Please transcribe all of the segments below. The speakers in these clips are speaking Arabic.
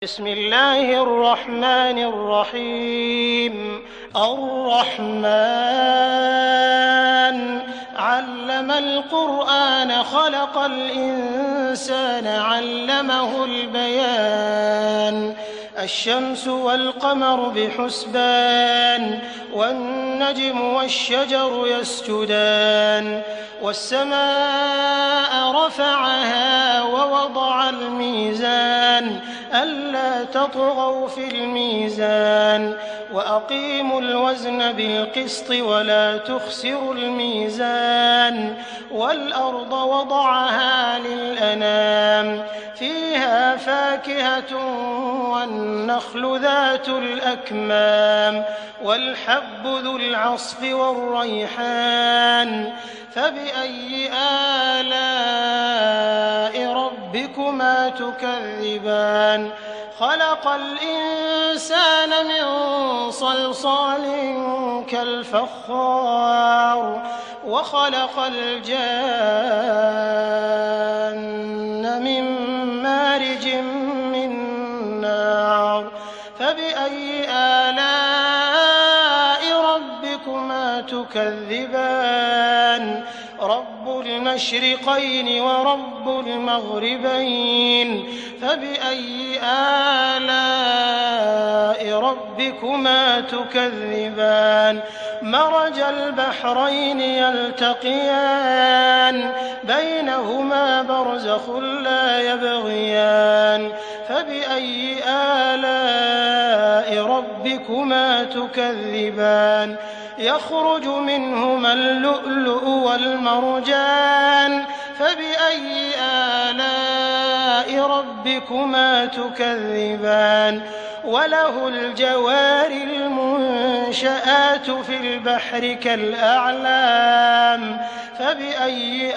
بسم الله الرحمن الرحيم. الرحمن علم القرآن خلق الإنسان علمه البيان. الشمس والقمر بحسبان والنجم والشجر يسجدان والسماء رفعها ووضع الميزان ألا تطغوا في الميزان وأقيموا الوزن بالقسط ولا تخسروا الميزان والأرض وضعها للأنام فيها فاكهة والنخل ذات الأكمام والحب ذو العصف والريحان فبأي آلاء ربكما تكذبان. خلق الإنسان من صلصال كالفخار وخلق الجان من مارج من نار فبأي آلاء ربكما تكذبان. رب المشرقين ورب المغربين فبأي آلاء ربكما تكذبان. مرج البحرين يلتقيان بينهما برزخ لا يبغيان فبأي آلاء ربكما تكذبان. يخرج منهما اللؤلؤ والمرجان فبأي آلاء ربكما تكذبان. وله الجوار المنشآت في البحر كالأعلام فبأي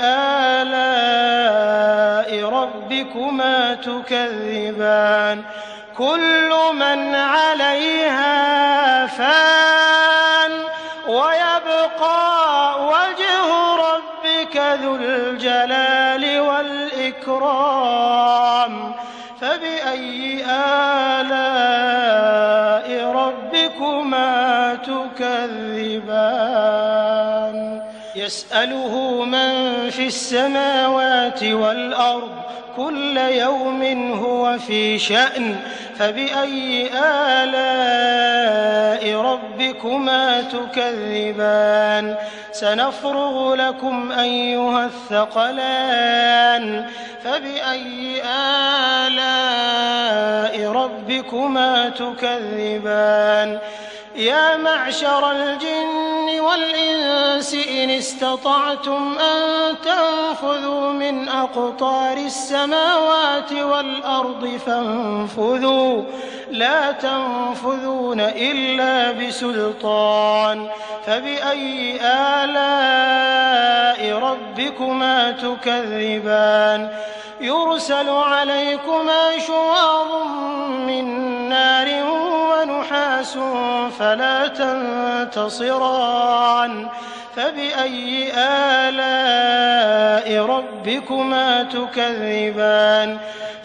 آلاء ربكما تكذبان. كل من عليها فان ويبقى وجه ربك ذو الجلال والإكرام فبأي آلاء ربكما تكذبان. يسأله من في السماوات والأرض كل يوم هو في شأن فبأي آلاء ربكما تكذبان. سنفرغ لكم أيها الثقلان فبأي آلاء ربكما تكذبان. يا معشر الجن والإنس إن استطعتم أن تنفذوا من أقطار السماوات والأرض فانفذوا لا تنفذون إلا بسلطان فبأي آلاء ربكما تكذبان. يرسل عليكما شواظ من نار ونحاس فلا تنتصران فبأي آلاء ربكما تكذبان.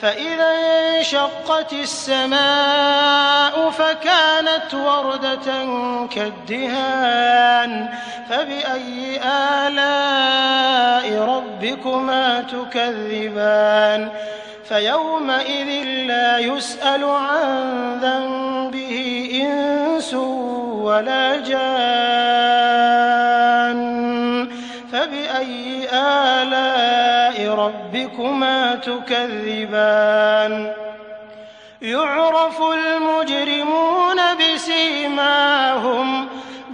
فإذا انشقت السماء فكانت وردة كالدهان فبأي آلاء ربكما تكذبان. فيومئذ لا يسأل عن ذنبه إنس ولا جان فبأي آلاء ربكما تكذبان. يعرف المجرمون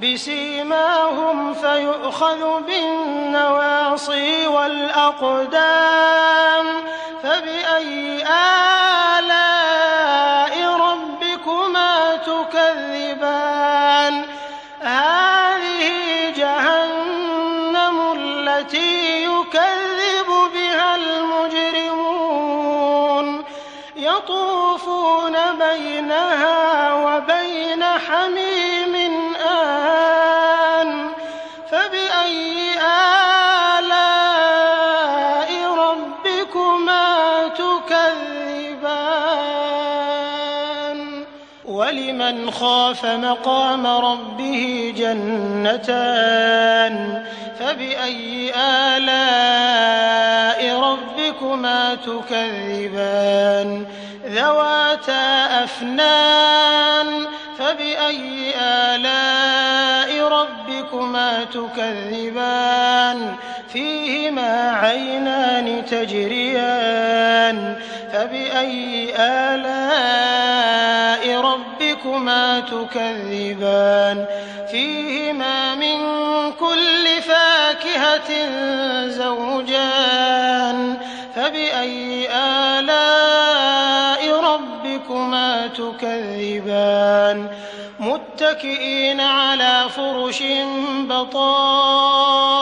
بسيماهم فيؤخذ بالنواصي والأقدام فبأي آلاء ربكما تكذبان. هذه جهنم التي يكذب بها المجرمون يطوفون بينها وبين حميم آن فبأي آلاء ربكما تكذبان. ولمن خاف مقام ربه جنتان فبأي آلاء ربكما تكذبان ذواتا أفنان فبأي آلاء ربكما تكذبان فيهما عينان تجريان فبأي آلاء ربكما تكذبان فيهما من كل فاكهة زوجان فبأي آلاء ربكما تكذبان متكئين على فرش بطائنها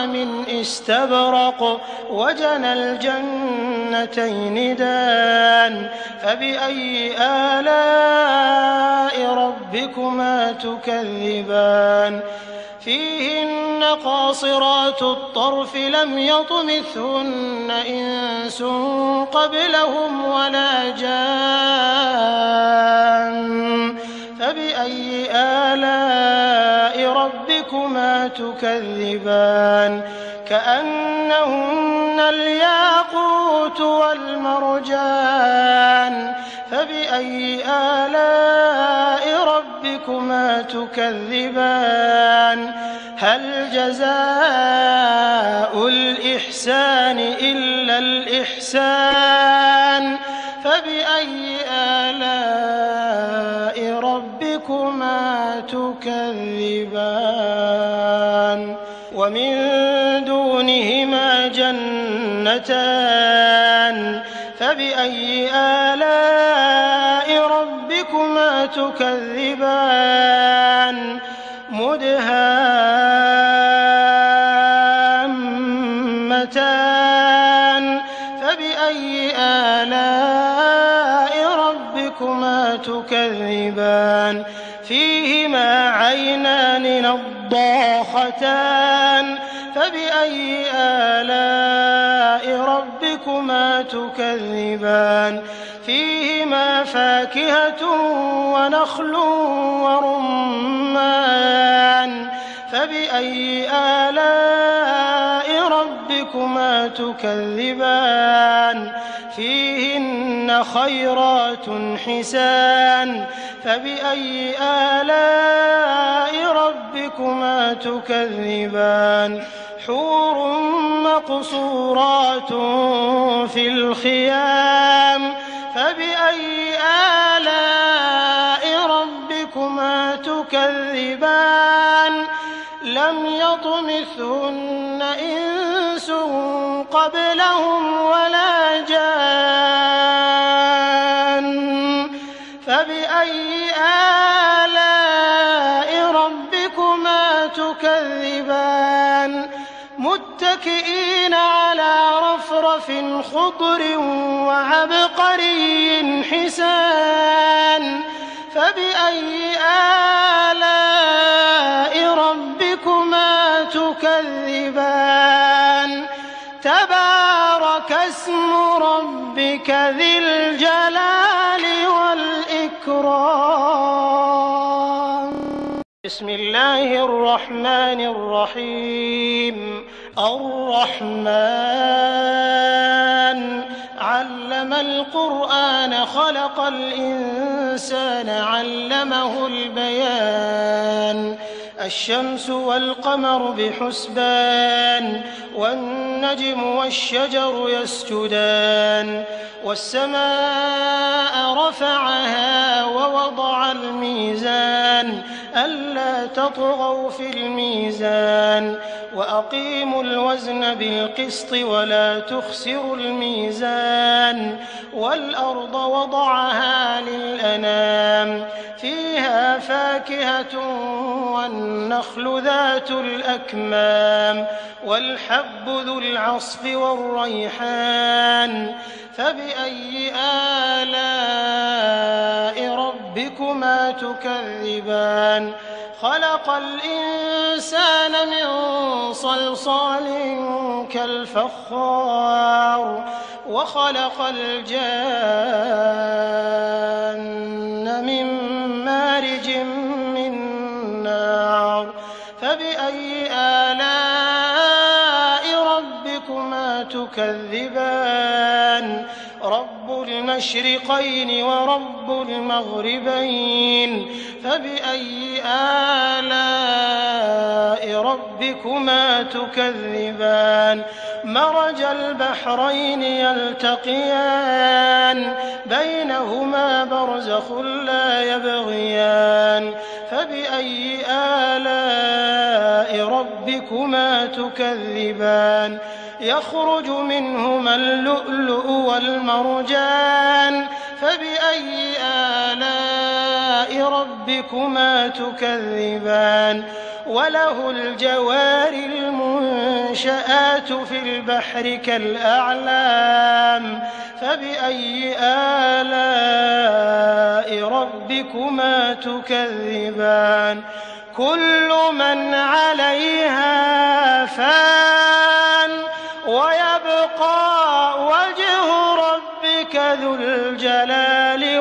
من استبرق وجنى الجنتين دان فبأي آلاء ربكما تكذبان فيهن قاصرات الطرف لم يطمثهن إنس قبلهم ولا جان فبأي آلاء ربكما تكذبان كأنهن الياقوت والمرجان فبأي آلاء ربكما تكذبان هل جزاء الإحسان إلا الإحسان فبأي آلاء ربكما تكذبان ومن دونهما جنتان فبأي آلاء ربكما تكذبان مدهامتان فبأي آلاء ربكما تكذبان فيهما عينان نضاختان فبأي آلاء ربكما تكذبان فيهما فاكهة ونخل ورمان فبأي آلاء ربكما تكذبان فيهن خيرات حسان فبأي آلاء ربكما تكذبان حور مقصورات في الخيام فبأي آلاء ربكما تكذبان لم يطمثهن إنس قبلهم ولا جان فبأي آلاء ربكما تكذبان متكئين على رفرف خضر وعبقري حسان فبأي آلاء ربكما تكذبان تبارك اسم ربك ذي الجلال والإكرام بسم الله الرحمن الرحيم الرحمن علم القرآن خلق الإنسان علمه البيان الشمس والقمر بحسبان والنجم والشجر يسجدان والسماء رفعها ووضع الميزان ألا تطغوا في الميزان وأقيموا الوزن بالقسط ولا تخسروا الميزان والأرض وضعها للأنام فيها فاكهة والنخل ذات الأكمام والحب ذو العصف والريحان فبأي آلاء ربكما تكذبان خلق الإنسان من صلصال كالفخار وخلق الجان من تكذبان رب المشرقين ورب المغربين فبأي آلاء ربكما تكذبان مرج البحرين يلتقيان بينهما برزخ لا يبغيان فبأي آلاء ربكما تكذبان يخرج منهما اللؤلؤ والمرجان فبأي آلاء ربكما تكذبان وله الجوار المنشآت في البحر كالأعلام فبأي آلاء ربكما تكذبان كل من عليها فان ويبقى وجه ربك ذو الجلال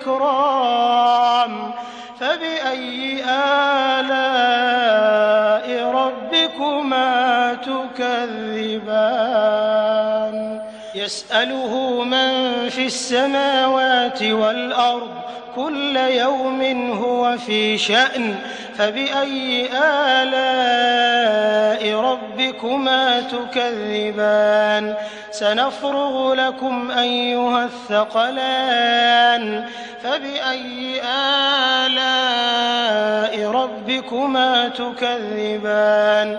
والإكرام فبأي آلاء ربكما تكذبان يسأله من في السماوات والأرض كل يوم هو في شأن فبأي آلاء ربكما تكذبان سنفرغ لكم أيها الثقلان فبأي آلاء ربكما تكذبان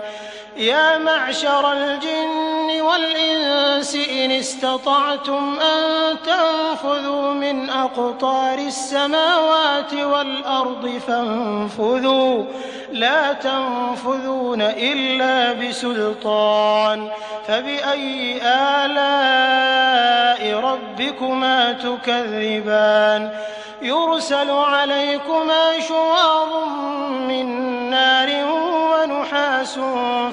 يا معشر الجن والإنس إن استطعتم أن تنفذوا من أقطار السماوات والأرض فانفذوا لا تنفذون إلا بسلطان فبأي آلاء ربكما تكذبان يرسل عليكما شواظ من نار ونحاس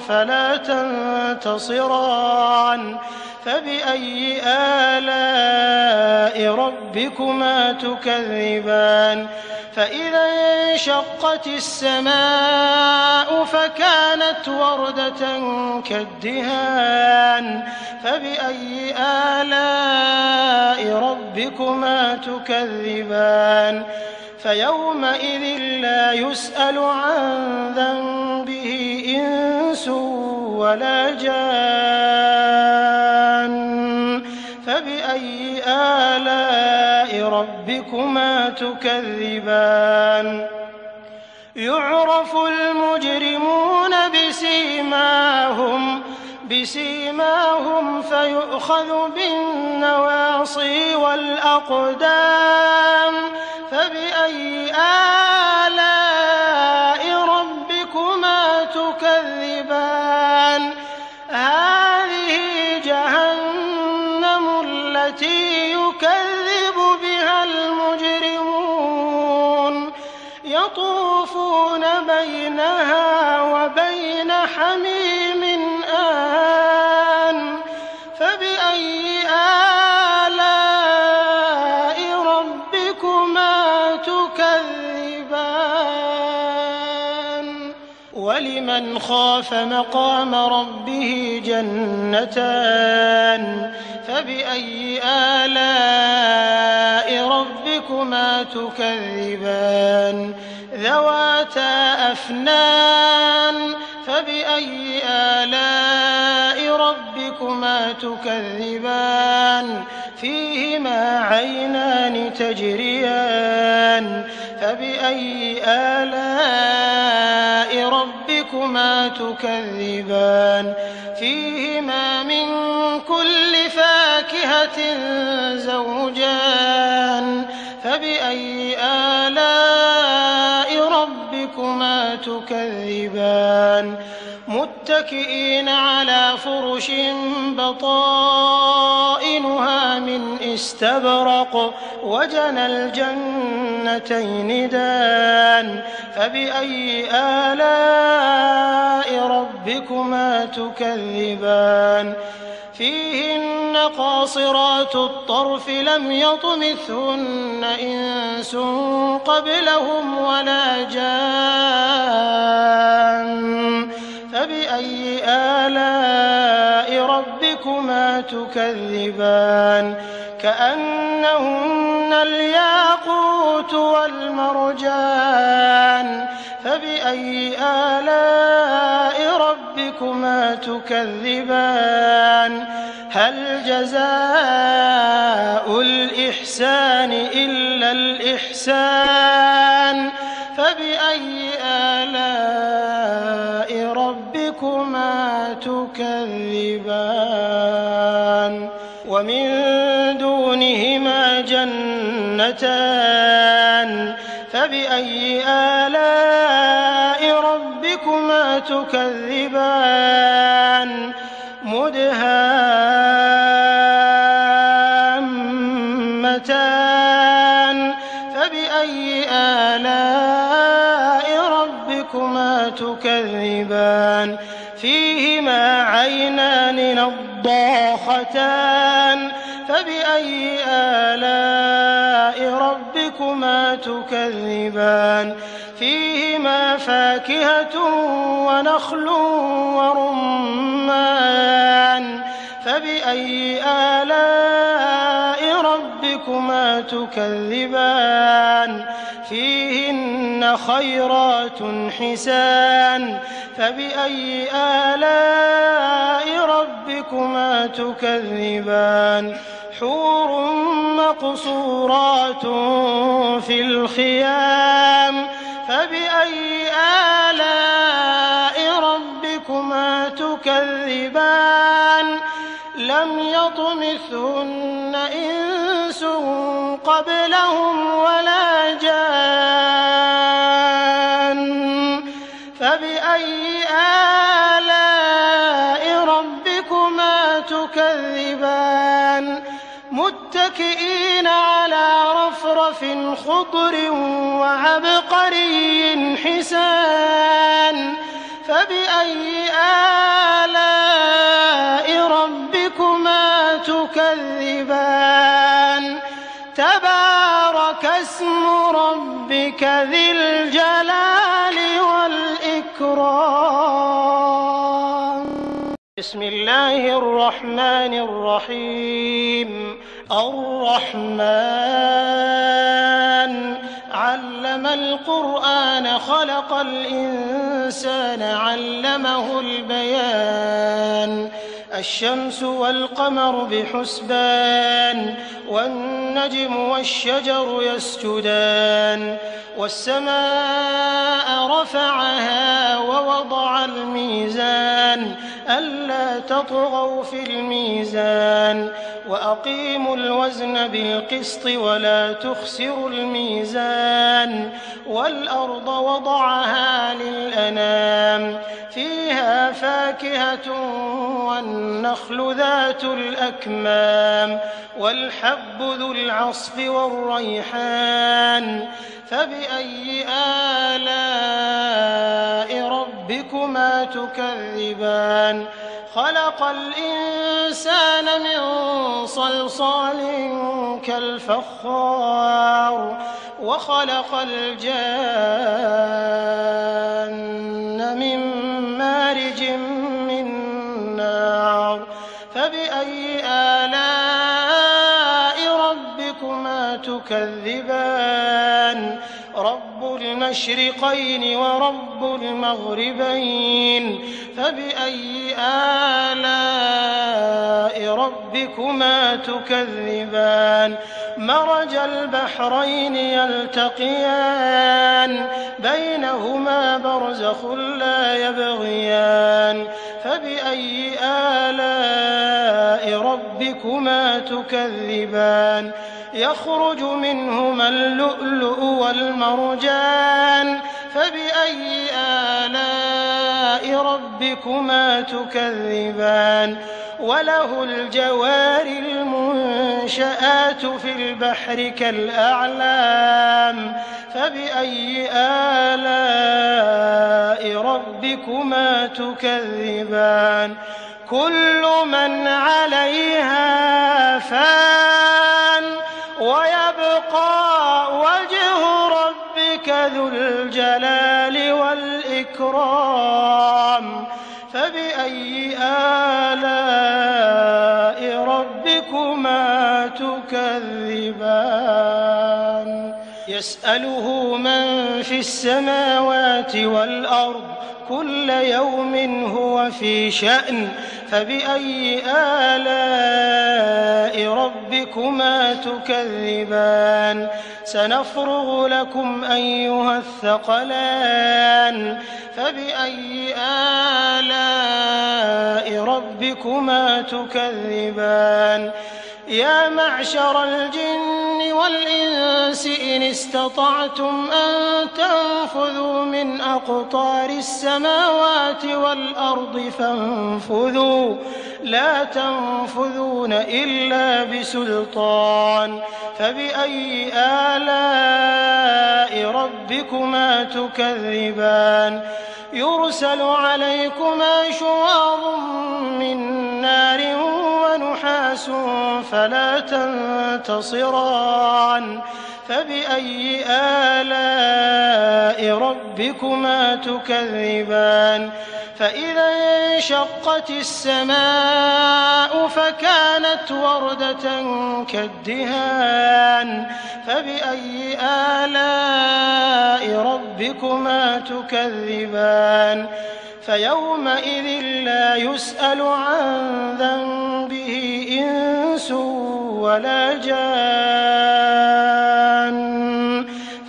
فلا تنتصران فبأي آلاء ربكما تكذبان فإذا انشقت السماء فكانت وردة كالدهان فبأي آلاء ربكما تكذبان فيومئذ لا يسأل عن ذنبه إنس ولا جان فبأي آلاء ربكما تكذبان يعرف المجرمون بسيماهم فيؤخذ بالنواصي والأقدام فبأي آلاء ربكما تكذبان هذه جهنم التي يكذب بها المجرمون يطوفون بينها وبين حميم آن فبأي آلاء ربكما تكذبان ولمن خاف مقام ربه جنتان فبأي آلاء ربكما تكذبان ذواتا أفنان فبأي آلاء ربكما تكذبان فيهما عينان تجريان فبأي آلاء ربكما تكذبان فيهما من كل فاكهة زوجان فبأي آلاء ربكما تكذبان متكئين على فرش بطائنها من استبرق وجنى الجنتين دان فبأي آلاء ربكما تكذبان فيهن قاصرات الطرف لم يطمثهن إنس قبلهم ولا جان فبأي آلاء ربكما تكذبان كأنهن الياقوت والمرجان فبأي آلاء ربكما تكذبان هل جزاء الإحسان إلا الإحسان فبأي آلاء ربكما تكذبان ومن دونهما جنتان فبأي آلاء ربكما تكذبان مدهامتان فبأي آلاء ربكما تكذبان فيهما عينان نضاختان فبأي آلاء ربكما تكذبان فيهما فاكهة ونخل ورمان فبأي آلاء ربكما تكذبان فيهن خيرات حسان فبأي آلاء ربكما تكذبان حور مقصورات في الخيام فبأي آلاء ربكما تكذبان لم يطمثهن إنس قبلهم ولا جان فبأي آلاء ربكما تكذبان متكئين على رفرف خضر وعبقري حسان فبأي آلاء ربكما تكذبان تبارك اسم ربك ذي الجلال والإكرام بسم الله الرحمن الرحيم الرحمن علم القرآن خلق الإنسان علمه البيان الشمس والقمر بحسبان والنجم والشجر يسجدان والسماء رفعها ووضع الميزان ألا تطغوا في الميزان وأقيموا الوزن بالقسط ولا تخسروا الميزان والأرض وضعها للأنام فيها فاكهة والنخل ذات الأكمام والحب ذو العصف والريحان فبأي آلاء ربكما تكذبان خلق الإنسان من صلصال كالفخار وخلق الجان من مارج من نار فبأي آلاء ربكما تكذبان رب المشرقين ورب المغربين فبأي آلاء ربكما تكذبان مرج البحرين يلتقيان بينهما برزخ لا يبغيان فبأي آلاء ربكما تكذبان يخرج منهما اللؤلؤ والمرجان فبأي آلاء ربكما تكذبان وله الجوار المنشآت في البحر كالأعلام فبأي آلاء ربكما تكذبان كل من عليها فان ويبقى وجه ربك ذو الجلال والإكرام فبأي آلاء ربكما يسأله من في السماوات والأرض كل يوم هو في شأن فبأي آلاء ربكما تكذبان سنفرغ لكم أيها الثقلان فبأي آلاء ربكما تكذبان يا معشر الجن والإنس إن استطعتم أن تنفذوا من أقطار السماوات والأرض فانفذوا لا تنفذون إلا بسلطان فبأي آلاء ربكما تكذبان يرسل عليكما شواظ من نار ونحاس فلا تنتصران فبأي آلاء ربكما تكذبان فإذا انشقت السماء فكانت وردة كالدهان فبأي آلاء ربكما تكذبان فيومئذ لا يسأل عن ذنبه إنس ولا جان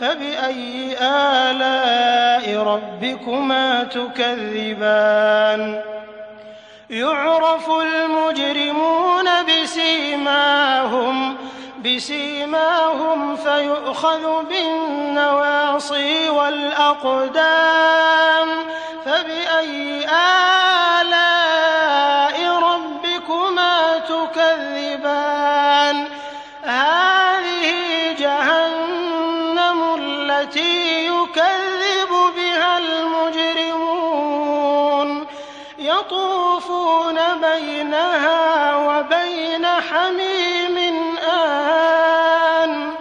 فبأي آلاء ربكما تكذبان يعرف المجرمون بسيماهم فيؤخذ بالنواصي والأقدام فبأي آلاء ربكما تكذبان هذه جهنم التي يكذب بها المجرمون يطوفون بينها وبين حميم آن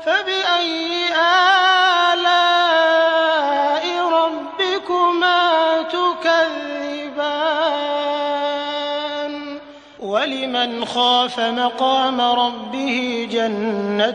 فبأي آلاء ربكما تكذبان ولمن خاف مقام ربه جنتان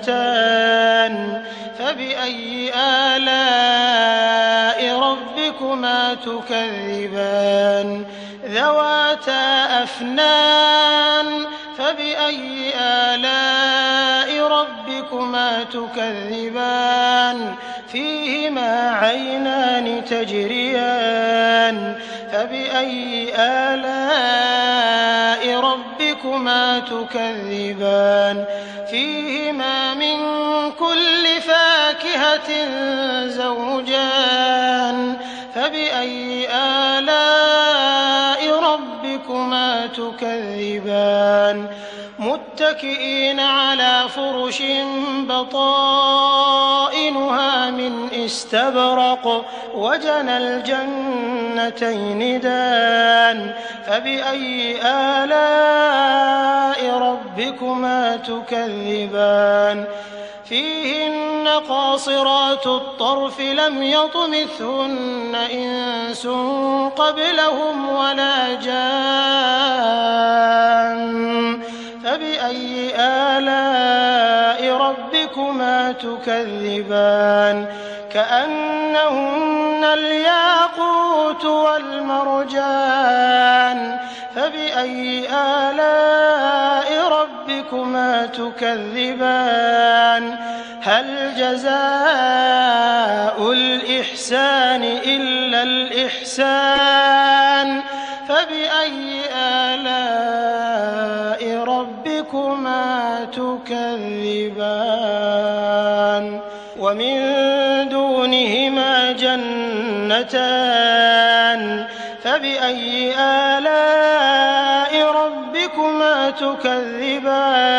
فبأي آلاء ربكما تكذبان ذواتا أفنان فبأي آلاء ربكما تكذبان فيهما عينان تجريان فبأي آلاء ربكما تكذبان فيهما من كل فاكهة زوجان فبأي آلاء ربكما تكذبان متكئين على فرش بطائنها من استبرق وجنى الجنتين دان فبأي آلاء ربكما تكذبان فيهن قاصرات الطرف لم يطمثهن إنس قبلهم ولا جان فبأي آلاء ربكما تكذبان كأنهن الياقوت والمرجان فبأي آلاء ربكما تكذبان هل جزاء الإحسان إلا الإحسان فبأي آلاء ربكما تكذبان ومن دونهما جنتان فبأي آلاء ربكما تكذبان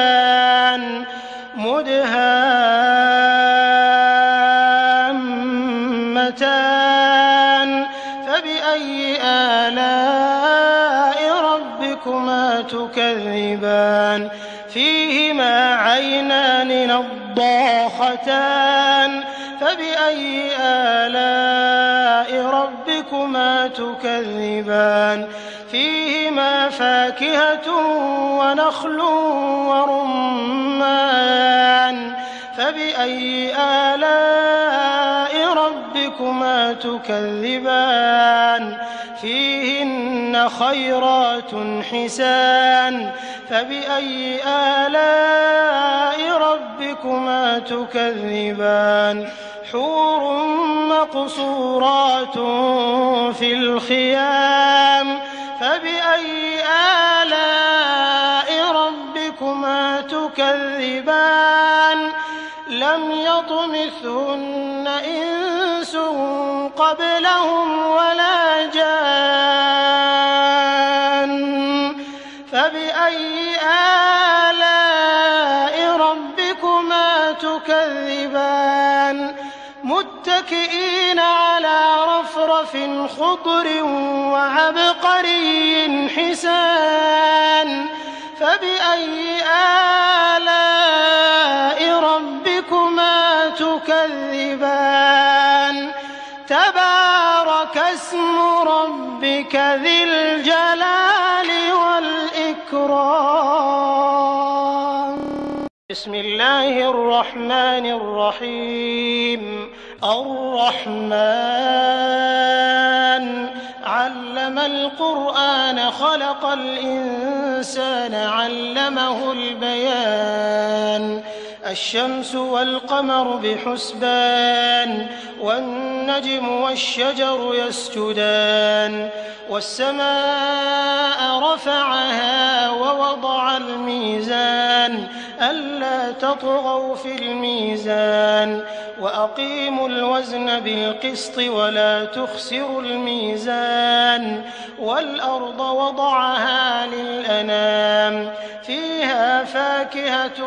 مدهامتان فبأي آلاء ربكما تكذبان فيهما عينان نضاختان فبأي آلاء ربكما تكذبان فيهما فاكهة ونخل ورمان فبأي آلاء ربكما تكذبان فيهن خيرات حسان فبأي آلاء ربكما تكذبان حور مقصورات في الخيام فبأي آلاء ربكما تكذبان لم يطمثهن إنس قبلهم ولا جان فبأي آلاء ربكما تكذبان متكئين على رفرف خضر وعبقري حسان فبأي آلاء ربكما تكذبان تبارك اسم ربك ذي الجلال والإكرام بسم الله الرحمن الرحيم الرحمن علم القرآن خلق الإنسان علمه البيان الشمس والقمر بحسبان والنجم والشجر يسجدان والسماء رفعها ووضع الميزان ألا تطغوا في الميزان وأقيموا الوزن بالقسط ولا تخسروا الميزان والأرض وضعها للأنام فيها فاكهة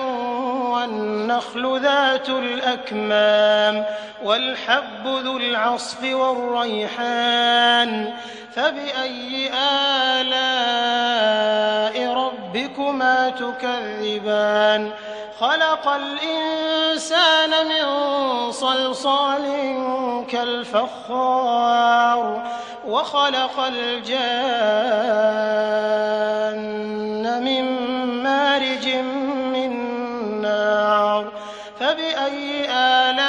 والنخل ذات الأكمام والحب ذو العصف والريحان فبأي آلاء ربكما تكذبان خلق الإنسان من صلصال كالفخار وخلق الجان من مارج من نار فبأي آلاء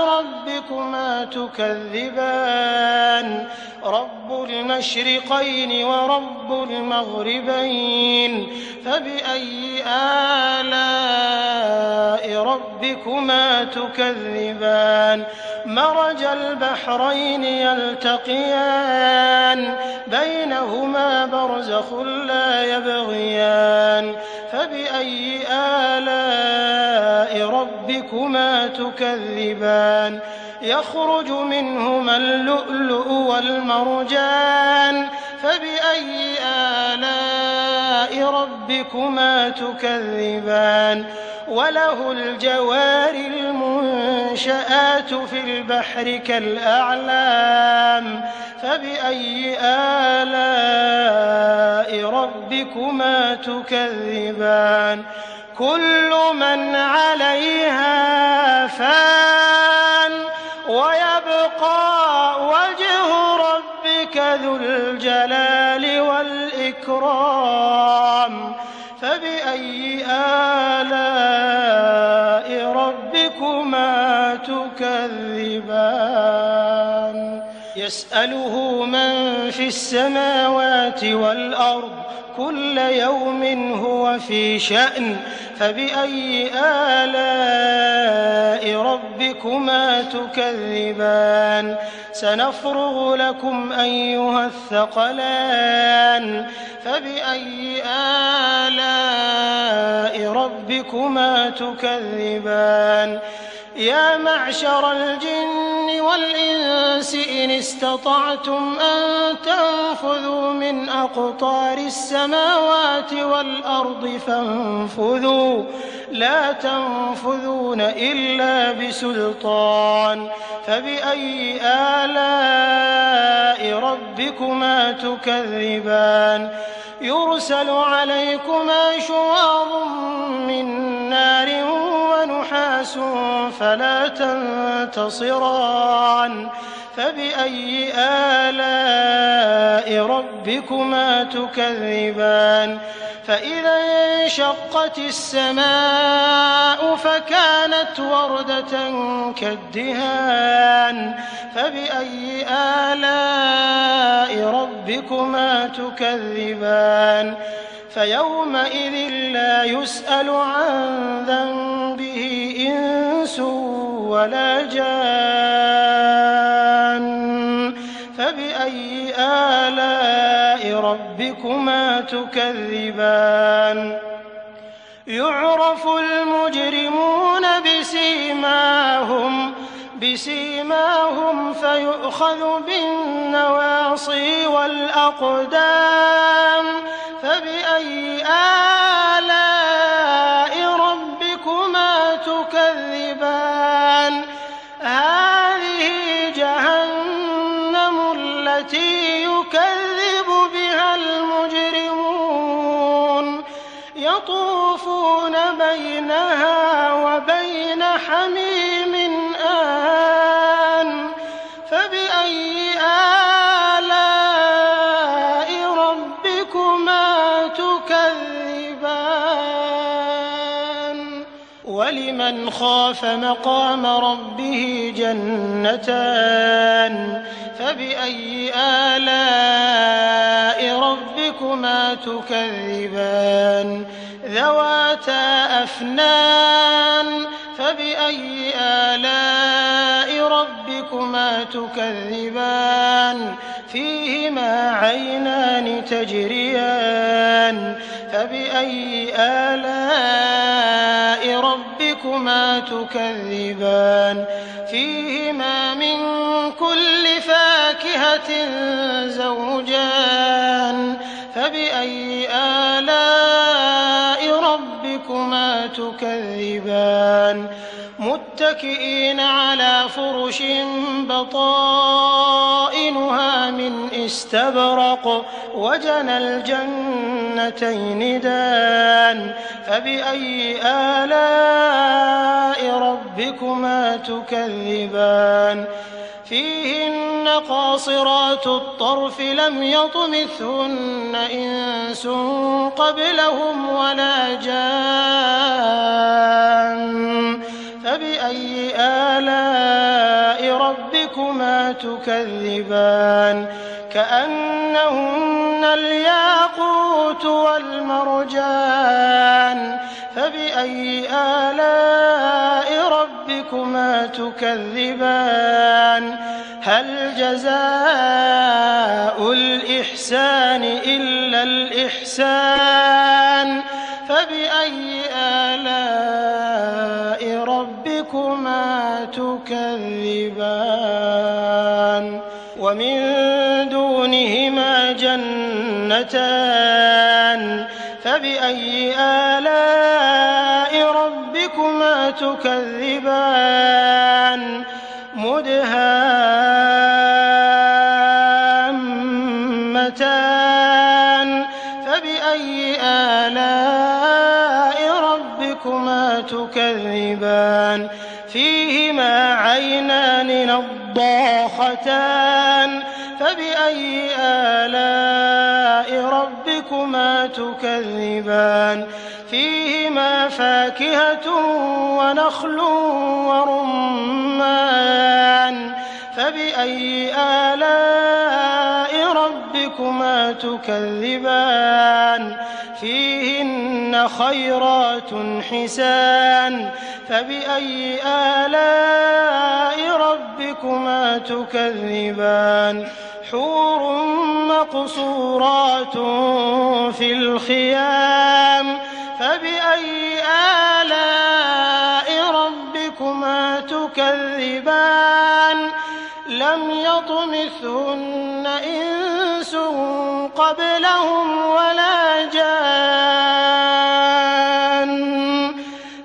ربكما تكذبان رب المشرقين ورب المغربين فبأي آلاء ربكما تكذبان مرج البحرين يلتقيان بينهما برزخ لا يبغيان فبأي آلاء ربكما تكذبان يخرج منهما اللؤلؤ والمرجان فبأي آلاء ربكما تكذبان وله الجوار المنشآت في البحر كالأعلام فبأي آلاء ربكما تكذبان كل من عليها فان ويبقى وجه ربك ذو الجلال والإكرام فبأي آلاء ربكما تكذبان يسأله من في السماوات والأرض كل يوم هو في شأن فبأي آلاء ربكما تكذبان سنفرغ لكم أيها الثقلان فبأي آلاء ربكما تكذبان يا معشر الجن والإنس إن استطعتم أن تنفذوا من أقطار السماوات والأرض فانفذوا لا تنفذون إلا بسلطان فبأي آلاء ربكما تكذبان يرسل عليكما شواظ من نار ونحاس نحاس فلا تنتصران فبأي آلاء ربكما تكذبان فإذا انشقت السماء فكانت وردة كالدهان فبأي آلاء ربكما تكذبان فيومئذ لا يسأل عن ذنبه إنس ولا جان فبأي آلاء ربكما تكذبان يعرف المجرمون بسيماهم فيؤخذ بالنواصي والأقدام فبأي آلاء ربكما تكذبان هذه جهنم التي يكذب بها المجرمون يطوفون بينها وبين حميم آن فبأي آلاء ربكما تكذبان ولمن خاف مقام ربه جنتان فبأي آلاء ربكما تكذبان ذواتا أفنان فبأي آلاء ربكما تكذبان فيهما عينان تجريان فبأي آلاء ربكما تكذبان فيهما من كل فاكهة زوجان فبأي آلاء ربكما تكذبان متكئين على فرش بطائنها من استبرق وجنى الجنتين دان فبأي آلاء ربكما تكذبان فيهن قاصرات الطرف لم يطمثهن إنس قبلهم ولا جان فبأي آلاء ربكما تكذبان كأنهن الياقوت والمرجان فبأي آلاء ربكما تكذبان هل جزاء الإحسان إلا الإحسان فبأي آلاء ربكما تكذبان ومن دونهما جنتان فبأي آلاء ربكما تكذبان مدهامتان فبأي آلاء ربكما تكذبان فيهما عينان نضاختان فبأي آلاء ربكما تكذبان فيهما فاكهة ونخل ورمان فبأي آلاء ربكما تكذبان فيهن خيرات حسان فبأي آلاء ربكما تكذبان حور مقصورات في الخيام فبأي آلاء ربكما تكذبان لم يطمثهن إنس قبلهم ولا جان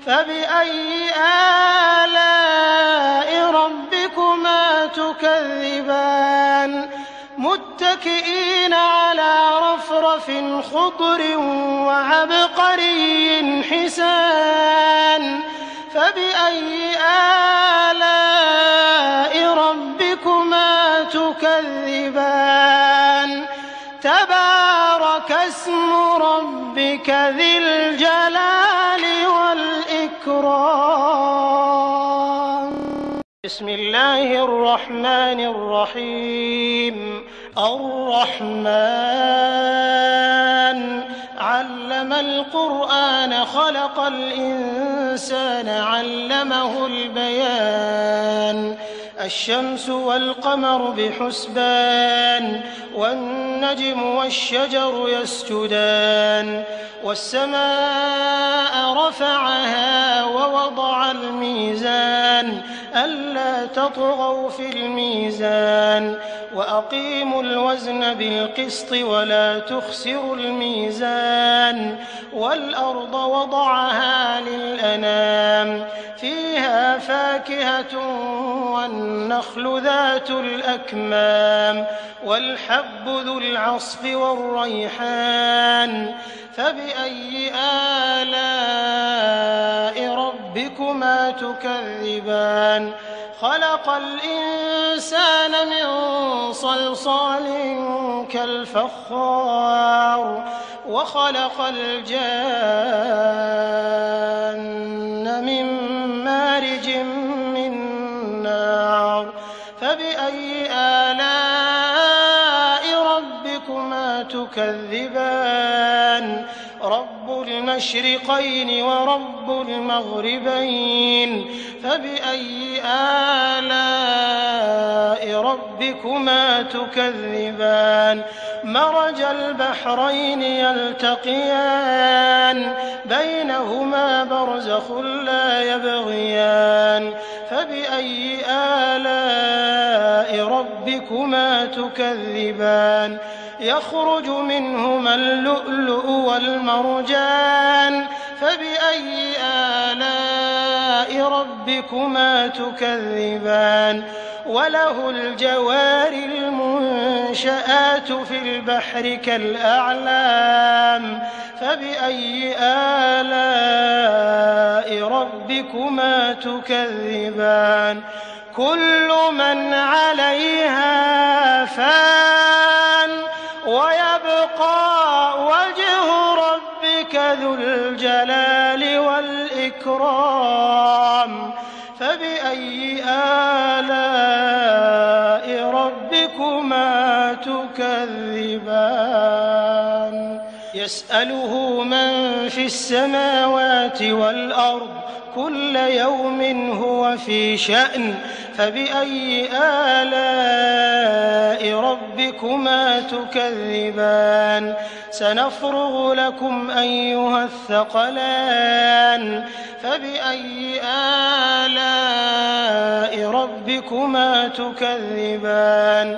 فبأي آلاء ربكما تكذبان متكئين على رفرف خضر وعبقري حسان فبأي آلاء ربكما تكذبان تبارك اسم ربك ذي الجلال والإكرام بسم الله الرحمن الرحيم الرحمن علم القرآن خلق الإنسان علمه البيان الشمس والقمر بحسبان والنجم والشجر يسجدان والسماء رفعها ووضع الميزان ألا تطغوا في الميزان وأقيموا الوزن بالقسط ولا تخسروا الميزان والأرض وضعها للأنام فيها فاكهة والنخل ذات الأكمام والحب ذو العصف والريحان فبأي آلاء ربكما تكذبان خلق الإنسان من صلصال كالفخار وخلق الجان من مارج من نار فبأي آلاء ربكما تكذبان رب المشرقين ورب المغربين فبأي آلاء ربكما تكذبان مرج البحرين يلتقيان بينهما برزخ لا يبغيان فبأي آلاء ربكما تكذبان يخرج منهما اللؤلؤ والمرجان فبأي آلاء ربكما تكذبان وله الجوار المنشآت في البحر كالأعلام فبأي آلاء ربكما تكذبان كل من عليها فان ويبقى وجه ربك ذو الجلال والإكرام فبأي آلاء ربكما تكذبان يسأله من في السماوات والأرض كل يوم هو في شأن فبأي آلاء ربكما تكذبان سنفرغ لكم أيها الثقلان فبأي آلاء ربكما تكذبان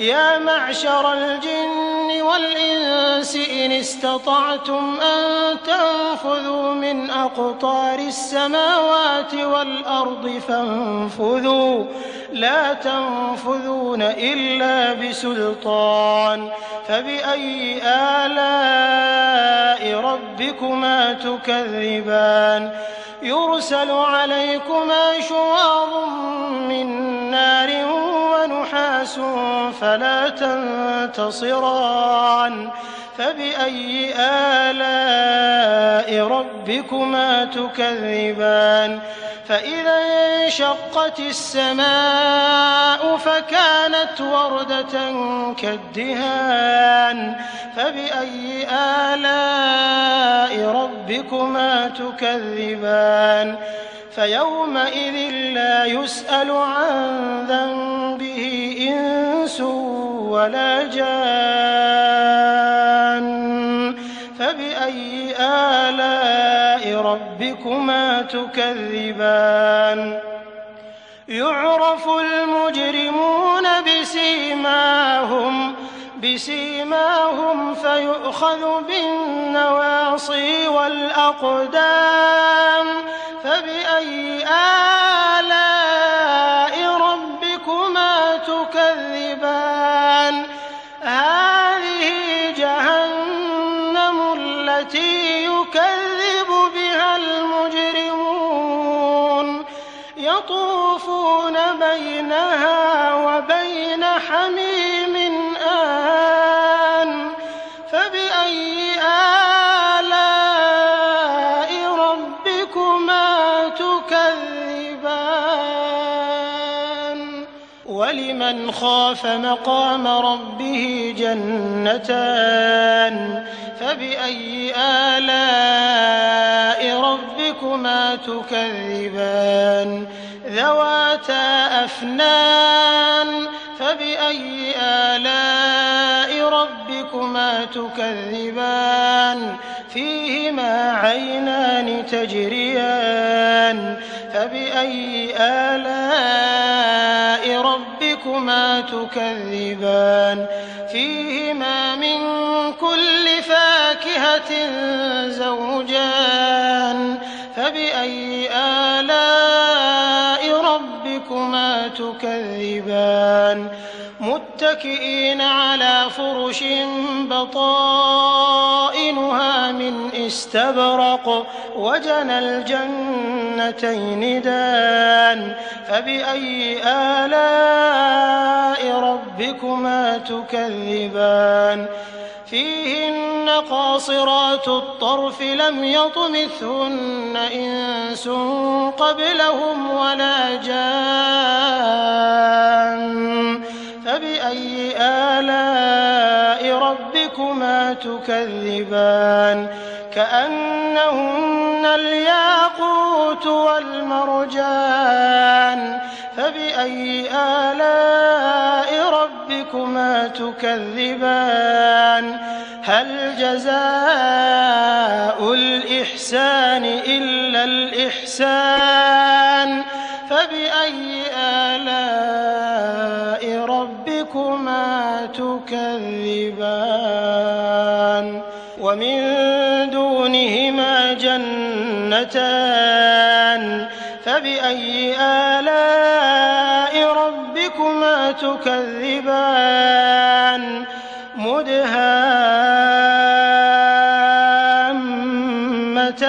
يا معشر الجن والإنس إن استطعتم أن تنفذوا من أقطار السماوات والأرض فانفذوا لا تنفذون إلا بسلطان فبأي آلاء ربكما تكذبان يرسل عليكما شواظ من نار ونحاس فلا تنتصران فبأي آلاء ربكما تكذبان فإذا انشقت السماء فكانت وردة كالدهان فبأي آلاء ربكما تكذبان فيومئذ لا يسأل عن ذنبه إنس ولا جان فبأي آلاء ربكما تكذبان يعرف المجرمون بسيماهم فيؤخذ بالنواصي والأقدام فبأي آلاء ربكما تكذبان هذه جهنم التي يكذب بها المجرمون يطوفون بينها وبين حميم آن فبأي آلاء ربكما تكذبان ولمن خاف مقام ربه جنتان فبأي آلاء ربكما تكذبان ذواتا أفنان فبأي آلاء ربكما تكذبان فيهما عينان تجريان فبأي آلاء ربكما تكذبان فيهما من كل فاكهة زوجان فبأي آلاء ربكما تكذبان متكئين على فرش بطائنها من استبرق وجنى الجنتين دان فبأي آلاء ربكما تكذبان فيهن قاصرات الطرف لم يطمثهن إنس قبلهم ولا جان فبأي آلاء ربكما تكذبان كأنهن الياقوت والمرجان فبأي آلاء ربكما تكذبان هل جزاء الإحسان إلا الإحسان فبأي آلاء ربكما تكذبان ومن دونهما جنتان فبأي آلاء ربكما تكذبان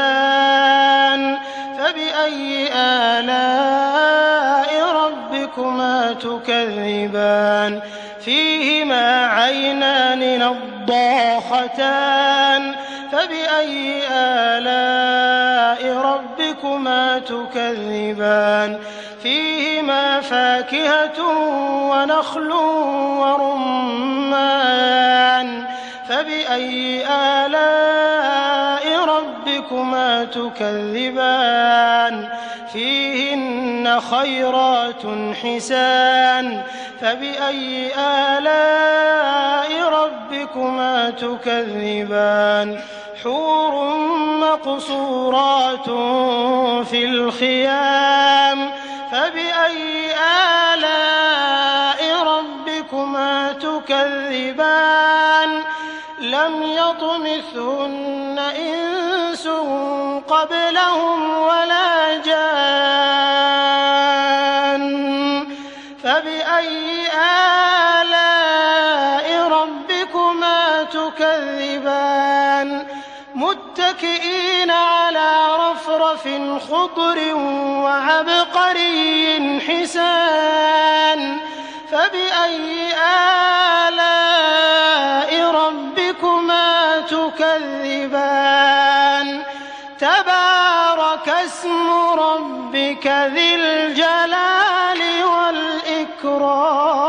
مدهامتان فبأي آلاء ربكما تكذبان فيهما عينان نضاختان فبأي آلاء ربكما تكذبان فيهما فاكهة ونخل ورمان فبأي آلاء ربكما تكذبان فيهن خيرات حسان فبأي آلاء ربكما تكذبان حور مقصورات في الخيام فبأي آلاء ربكما تكذبان لم يطمثهن إنس قبلهم ولا جان فبأي آلاء ربكما تكذبان متكئين على رفرف خضر وعبقري حسان فبأي آلاء ربكما تكذبان تبارك اسم ربك ذي الجلال والإكرام